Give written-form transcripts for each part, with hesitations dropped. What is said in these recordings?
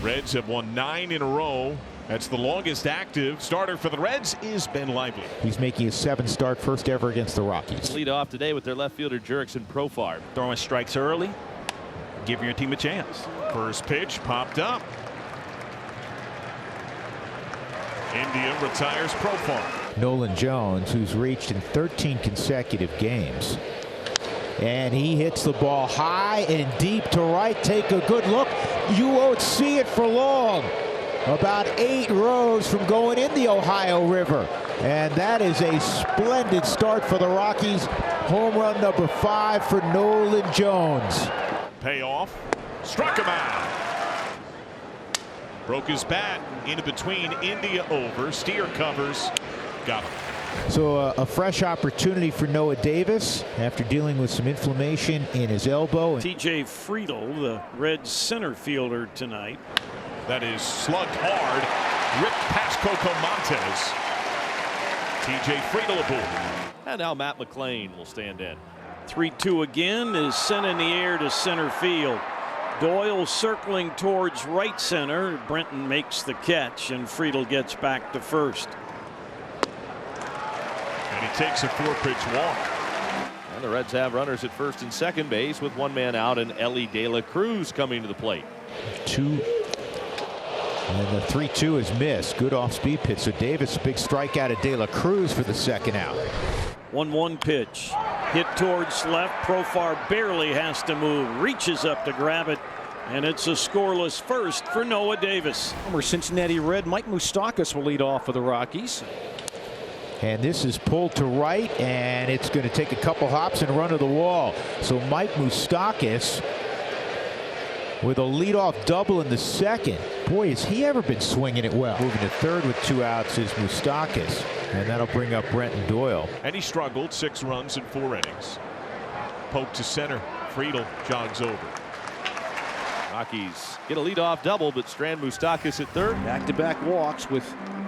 Reds have won 9 in a row. That's the longest active starter for the Reds is Ben Lively. He's making his 7th start, first ever against the Rockies. Lead off today with their left fielder Jurickson Profar. Throwing strikes early, give your team a chance. First pitch popped up. India retires Profar. Nolan Jones, who's reached in 13 consecutive games. And he hits the ball high and deep to right. Take a good look. You won't see it for long. About 8 rows from going in the Ohio River. And that is a splendid start for the Rockies. Home run number 5 for Nolan Jones. Payoff. Struck him out. Broke his bat into between. India over. Steer covers. Got him. So a fresh opportunity for Noah Davis after dealing with some inflammation in his elbow. TJ Friedel, the Reds center fielder tonight. That is slugged hard. Ripped past Coco Montes. TJ Friedel aboard. And now Matt McLean will stand in. 3-2 again is sent in the air to center field. Doyle circling towards right center. Brenton makes the catch and Friedel gets back to first. And he takes a 4-pitch walk. And the Reds have runners at first and second base with one man out and Elly De La Cruz coming to the plate. 2. And the 3-2 is missed. Good off-speed pitch. So Davis, big strikeout of De La Cruz for the second out. 1-1 pitch. Hit towards left. Profar barely has to move. Reaches up to grab it. And it's a scoreless first for Noah Davis. Former Cincinnati Red Mike Moustakas will lead off for the Rockies. And this is pulled to right, and it's going to take a couple hops and run to the wall. So Mike Moustakas with a leadoff double in the second. Boy, has he ever been swinging it well. Moving to third with 2 outs is Moustakas, and that'll bring up Brenton Doyle. And he struggled. 6 runs in 4 innings. Poke to center. Friedel jogs over. Rockies get a leadoff double, but strand Moustakas at third. Back-to-back walks with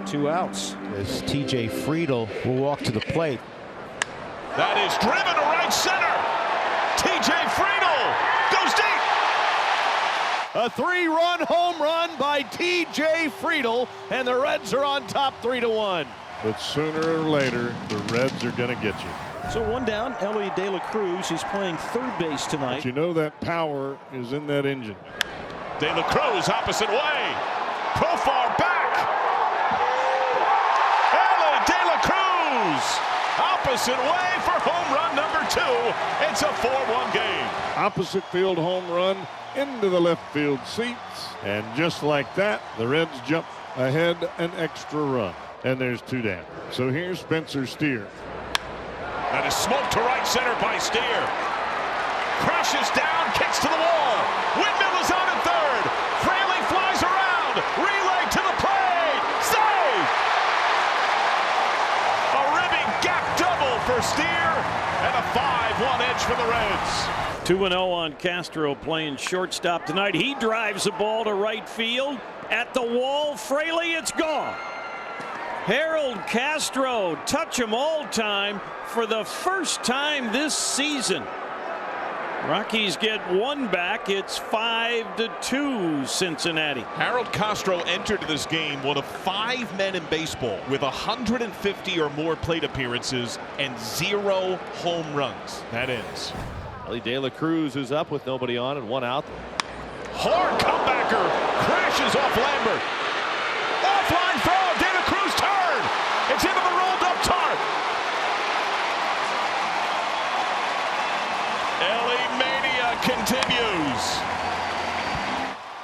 2 outs. As TJ Friedel will walk to the plate. That is driven to right center. TJ Friedel goes deep. A 3-run home run by TJ Friedel, and the Reds are on top 3-1. But sooner or later, the Reds are going to get you. So 1 down, Elly De La Cruz. He's playing third base tonight. But you know that power is in that engine. De La Cruz opposite way. Profar back. Elly De La Cruz opposite way for home run number 2. It's a 4-1 game. Opposite field home run into the left field seats. And just like that, the Reds jump ahead an extra run. And there's 2 down. So here's Spencer Steer. That is smoked to right center by Steer. Crashes down, kicks to the wall. Windmill is on at third. Fraley flies around. Relay to the plate. Save! A ribbing gap double for Steer. And a 5-1 edge for the Reds. 2-0 on Castro playing shortstop tonight. He drives the ball to right field. At the wall, Fraley, it's gone. Harold Castro, touch 'em all time for the first time this season. Rockies get 1 back. It's 5-2 Cincinnati. Harold Castro entered this game one of 5 men in baseball with 150 or more plate appearances and 0 home runs. That ends. Elly De La Cruz is up with nobody on and 1 out. Hard comebacker. Crashes off Lambert. Offline throw. De La Cruz turn. It's into the rolled up Tart. Elly Mania continues.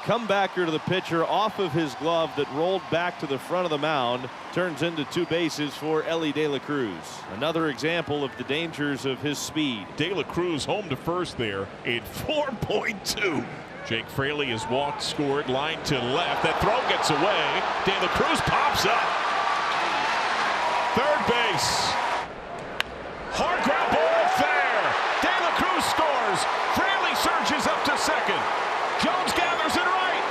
Comebacker to the pitcher off of his glove that rolled back to the front of the mound. Turns into 2 bases for Elly De La Cruz. Another example of the dangers of his speed. De La Cruz home to first there in 4.2. Jake Fraley has walked, scored, line to left. That throw gets away. De La Cruz pops up. Third base. Hard ground ball fair. De La Cruz scores. Fraley surges up to second. Jones gathers it right.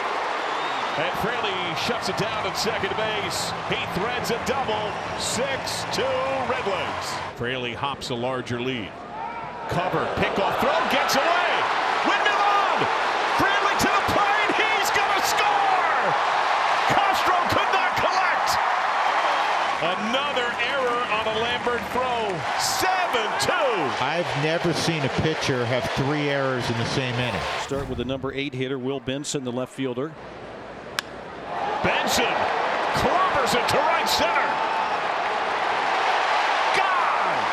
And Fraley shuts it down at second base. He threads a double. 6-2 Redlegs. Fraley hops a larger lead. Cover, pickoff throw, gets away. Windmill on. Fraley to the plate. He's going to score. I've never seen a pitcher have 3 errors in the same inning. Start with the number 8 hitter, Will Benson, the left fielder. Benson clobbers it to right center. Gone!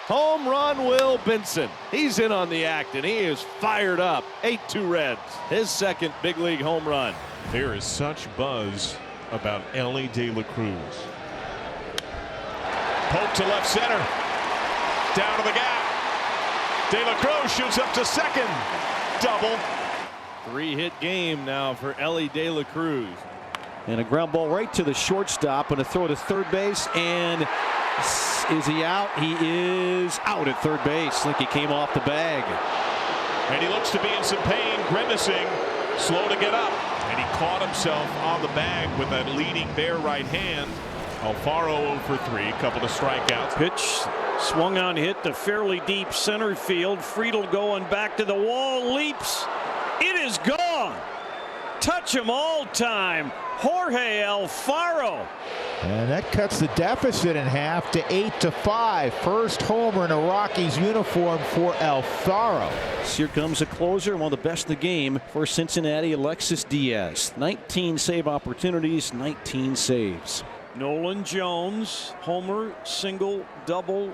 Home run, Will Benson. He's in on the act, and he is fired up. 8-2 Reds. His second big league home run. There is such buzz about Elly De La Cruz. Poke to left center. Down to the gap. De La Cruz shoots up to second. Double. 3-hit game now for Elly De La Cruz. And a ground ball right to the shortstop and a throw to third base. And is he out? He is out at third base. I think he came off the bag. And he looks to be in some pain, grimacing, slow to get up. And he caught himself on the bag with that leading bare right hand. Alfaro 0 for 3, couple of strikeouts. Pitch swung on, hit to fairly deep center field. Friedel going back to the wall, leaps. It is gone. Touch 'em all time. Jorge Alfaro. And that cuts the deficit in half to 8-5. First homer in a Rockies uniform for Alfaro. Here comes a closer, one of the best in the game for Cincinnati, Alexis Diaz. 19 save opportunities, 19 saves. Nolan Jones, homer, single, double.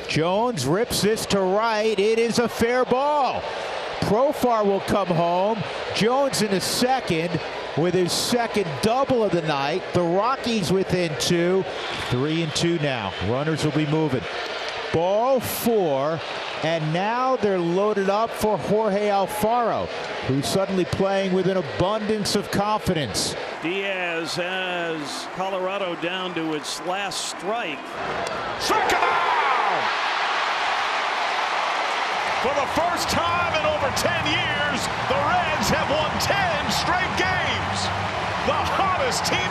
Jones rips this to right. It is a fair ball. Profar will come home. Jones in the second with his second double of the night. The Rockies within 2. 3-2 now. Runners will be moving. Ball 4. And now they're loaded up for Jorge Alfaro, who's suddenly playing with an abundance of confidence. Diaz has Colorado down to its last strike. Strike him out! For the first time in over 10 years, the Reds have won 10 straight games. The hottest team